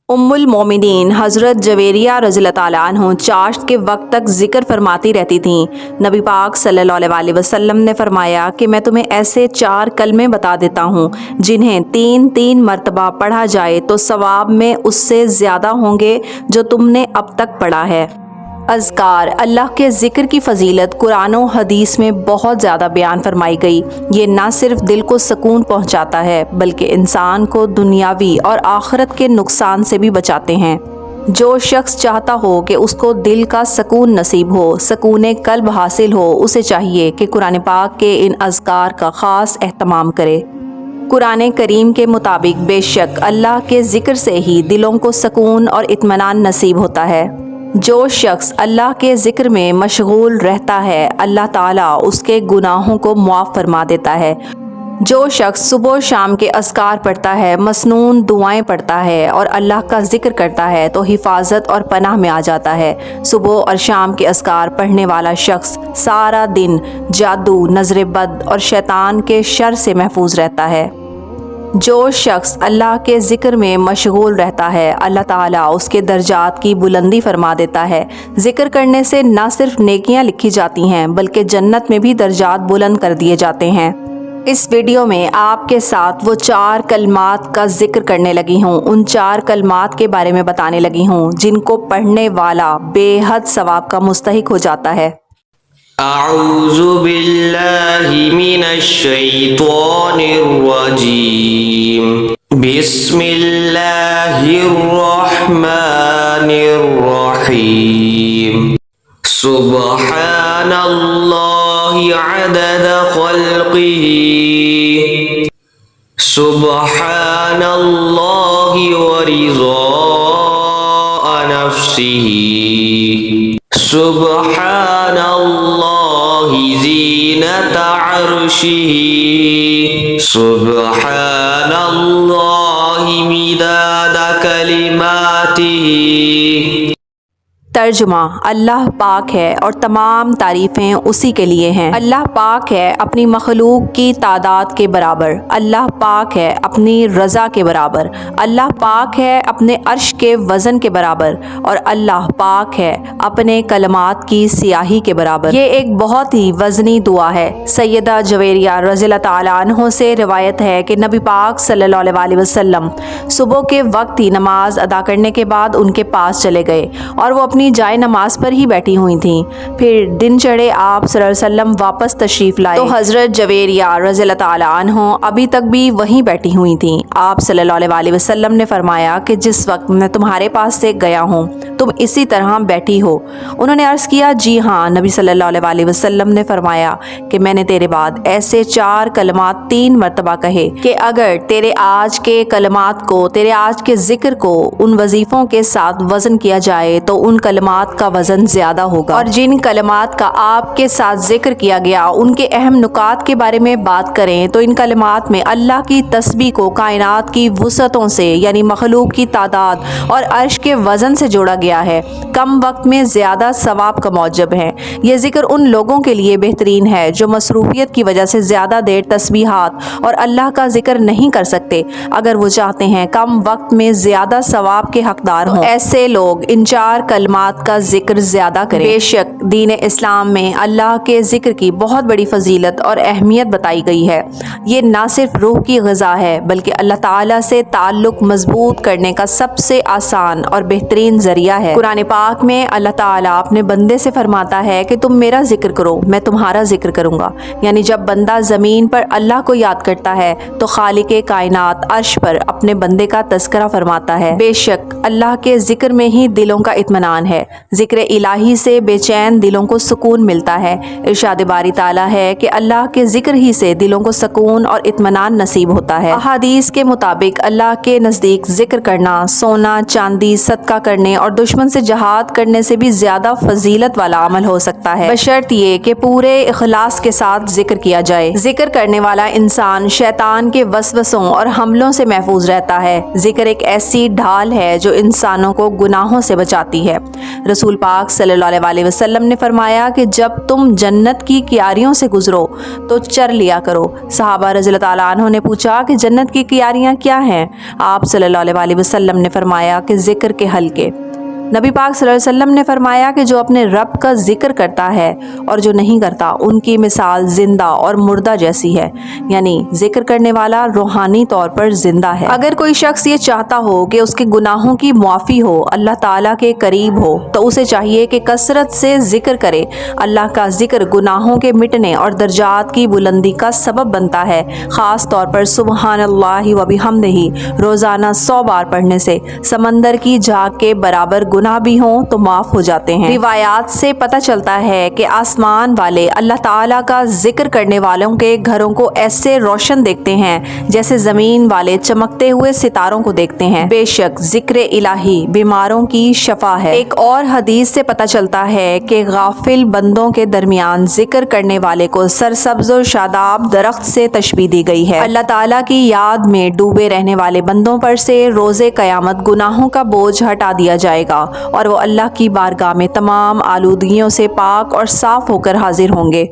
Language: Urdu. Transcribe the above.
المومنین حضرت جویریہ رضی اللہ تعالیٰ عنہ چاشت کے وقت تک ذکر فرماتی رہتی تھیں۔ نبی پاک صلی اللہ علیہ وسلم نے فرمایا کہ میں تمہیں ایسے 4 کلمے بتا دیتا ہوں جنہیں 3 مرتبہ پڑھا جائے تو ثواب میں اس سے زیادہ ہوں گے جو تم نے اب تک پڑھا ہے۔ اذکار، اللہ کے ذکر کی فضیلت قرآن و حدیث میں بہت زیادہ بیان فرمائی گئی۔ یہ نہ صرف دل کو سکون پہنچاتا ہے بلکہ انسان کو دنیاوی اور آخرت کے نقصان سے بھی بچاتے ہیں۔ جو شخص چاہتا ہو کہ اس کو دل کا سکون نصیب ہو، سکون قلب حاصل ہو، اسے چاہیے کہ قرآن پاک کے ان اذکار کا خاص اہتمام کرے۔ قرآن کریم کے مطابق بے شک اللہ کے ذکر سے ہی دلوں کو سکون اور اطمینان نصیب ہوتا ہے۔ جو شخص اللہ کے ذکر میں مشغول رہتا ہے اللہ تعالیٰ اس کے گناہوں کو معاف فرما دیتا ہے۔ جو شخص صبح و شام کے اذکار پڑھتا ہے، مسنون دعائیں پڑھتا ہے اور اللہ کا ذکر کرتا ہے تو حفاظت اور پناہ میں آ جاتا ہے۔ صبح اور شام کے اذکار پڑھنے والا شخص سارا دن جادو، نظر بد اور شیطان کے شر سے محفوظ رہتا ہے۔ جو شخص اللہ کے ذکر میں مشغول رہتا ہے اللہ تعالیٰ اس کے درجات کی بلندی فرما دیتا ہے۔ ذکر کرنے سے نہ صرف نیکیاں لکھی جاتی ہیں بلکہ جنت میں بھی درجات بلند کر دیے جاتے ہیں۔ اس ویڈیو میں آپ کے ساتھ وہ 4 کلمات کا ذکر کرنے لگی ہوں، ان 4 کلمات کے بارے میں بتانے لگی ہوں جن کو پڑھنے والا بے حد ثواب کا مستحق ہو جاتا ہے۔ اعوذ باللہ من الشیطان الرجیم، بسم اللہ الرحمن الرحیم، سبحان اللہ عدد خلقہ، سبحان اللہ ورضاء نفسہ، سبحان اللہ زینت عرشہ، سبحان اللہ مداد کلماتہ۔ ترجمہ: اللہ پاک ہے اور تمام تعریفیں اسی کے لیے ہیں۔ اللہ پاک ہے اپنی مخلوق کی تعداد کے برابر، اللہ پاک ہے اپنی رضا کے برابر، اللہ پاک ہے اپنے عرش کے وزن کے برابر، اور اللہ پاک ہے اپنے کلمات کی سیاہی کے برابر۔ یہ ایک بہت ہی وزنی دعا ہے۔ سیدہ جویریہ رضی اللہ تعالیٰ عنہ سے روایت ہے کہ نبی پاک صلی اللہ علیہ وسلم صبح کے وقت ہی نماز ادا کرنے کے بعد ان کے پاس چلے گئے اور وہ اپنی جائے نماز پر ہی بیٹھی ہوئی تھیں۔ پھر دن چڑھے آپ صلی اللہ علیہ وسلم واپس تشریف لائے تو حضرت جویریہ رضی اللہ تعالیٰ عنہ ابھی تک بھی وہیں بیٹھی ہوئی تھیں۔ آپ صلی اللہ علیہ وسلم نے فرمایا کہ جس وقت میں تمہارے پاس سے گیا ہوں تم اسی طرح بیٹھی ہو؟ انہوں نے عرض کیا جی ہاں۔ نبی صلی اللہ علیہ وسلم نے فرمایا کہ میں نے تیرے بعد ایسے 4 کلمات 3 مرتبہ کہے کہ اگر تیرے آج کے کلمات کو، تیرے آج کے ذکر کو ان وظیفوں کے ساتھ وزن کیا جائے تو ان کلمات کا وزن زیادہ ہوگا، اور جن کلمات کا آپ کے ساتھ ذکر کیا گیا ان کے اہم نکات کے بارے میں بات کریں تو ان کلمات میں اللہ کی تسبیح کو کائنات کی وسعتوں سے یعنی مخلوق کی تعداد اور عرش کے وزن سے جوڑا گیا ہے، کم وقت میں زیادہ ثواب کا موجب ہے۔ یہ ذکر ان لوگوں کے لیے بہترین ہے جو مصروفیت کی وجہ سے زیادہ دیر تسبیحات اور اللہ کا ذکر نہیں کر سکتے۔ اگر وہ چاہتے ہیں کم وقت میں زیادہ ثواب کے حقدار ہوں، ایسے لوگ ان 4 کلمات کا ذکر زیادہ کریں۔ بے شک دین اسلام میں اللہ کے ذکر کی بہت بڑی فضیلت اور اہمیت بتائی گئی ہے۔ یہ نہ صرف روح کی غذا ہے بلکہ اللہ تعالیٰ سے تعلق مضبوط کرنے کا سب سے آسان اور بہترین ذریعہ ہے۔ قرآن پاک میں اللہ تعالیٰ اپنے بندے سے فرماتا ہے کہ تم میرا ذکر کرو میں تمہارا ذکر کروں گا، یعنی جب بندہ زمین پر اللہ کو یاد کرتا ہے تو خالق کائنات عرش پر اپنے بندے کا تذکرہ فرماتا ہے۔ بے شک اللہ کے ذکر میں ہی دلوں کا اطمینان ہے، ذکر الہی سے بے چین دلوں کو سکون ملتا ہے۔ ارشاد باری تعالیٰ ہے کہ اللہ کے ذکر ہی سے دلوں کو سکون اور اطمینان نصیب ہوتا ہے۔ احادیث کے مطابق اللہ کے نزدیک ذکر کرنا سونا چاندی صدقہ کرنے اور دشمن سے جہاد کرنے سے بھی زیادہ فضیلت والا عمل ہو سکتا ہے، بشرط یہ کہ پورے اخلاص کے ساتھ ذکر کیا جائے۔ ذکر کرنے والا انسان شیطان کے وسوسوں اور حملوں سے محفوظ رہتا ہے۔ ذکر ایک ایسی ڈھال ہے جو انسانوں کو گناہوں سے بچاتی ہے۔ رسول پاک صلی اللہ علیہ وسلم نے فرمایا کہ جب تم جنت کی کیاریوں سے گزرو تو چر لیا کرو۔ صحابہ رضی اللہ تعالیٰ عنہ نے پوچھا کہ جنت کی کیاریاں کیا ہیں؟ آپ صلی اللہ علیہ وسلم نے فرمایا کہ ذکر کے حلقے۔ نبی پاک صلی اللہ علیہ وسلم نے فرمایا کہ جو اپنے رب کا ذکر کرتا ہے اور جو نہیں کرتا ان کی مثال زندہ اور مردہ جیسی ہے، یعنی ذکر کرنے والا روحانی طور پر زندہ ہے۔ اگر کوئی شخص یہ چاہتا ہو کہ اس کے گناہوں کی معافی ہو، اللہ تعالیٰ کے قریب ہو، تو اسے چاہیے کہ کثرت سے ذکر کرے۔ اللہ کا ذکر گناہوں کے مٹنے اور درجات کی بلندی کا سبب بنتا ہے، خاص طور پر سبحان اللہ و بحمدہ روزانہ 100 بار پڑھنے سے سمندر کی جھاگ کے برابر گناہ بھی ہوں تو معاف ہو جاتے ہیں۔ روایات سے پتہ چلتا ہے کہ آسمان والے اللہ تعالیٰ کا ذکر کرنے والوں کے گھروں کو ایسے روشن دیکھتے ہیں جیسے زمین والے چمکتے ہوئے ستاروں کو دیکھتے ہیں۔ بے شک ذکر الہی بیماروں کی شفا ہے۔ ایک اور حدیث سے پتہ چلتا ہے کہ غافل بندوں کے درمیان ذکر کرنے والے کو سرسبز و شاداب درخت سے تشبیہ دی گئی ہے۔ اللہ تعالیٰ کی یاد میں ڈوبے رہنے والے بندوں پر سے روز قیامت گناہوں کا بوجھ ہٹا دیا جائے گا اور وہ اللہ کی بارگاہ میں تمام آلودگیوں سے پاک اور صاف ہو کر حاضر ہوں گے۔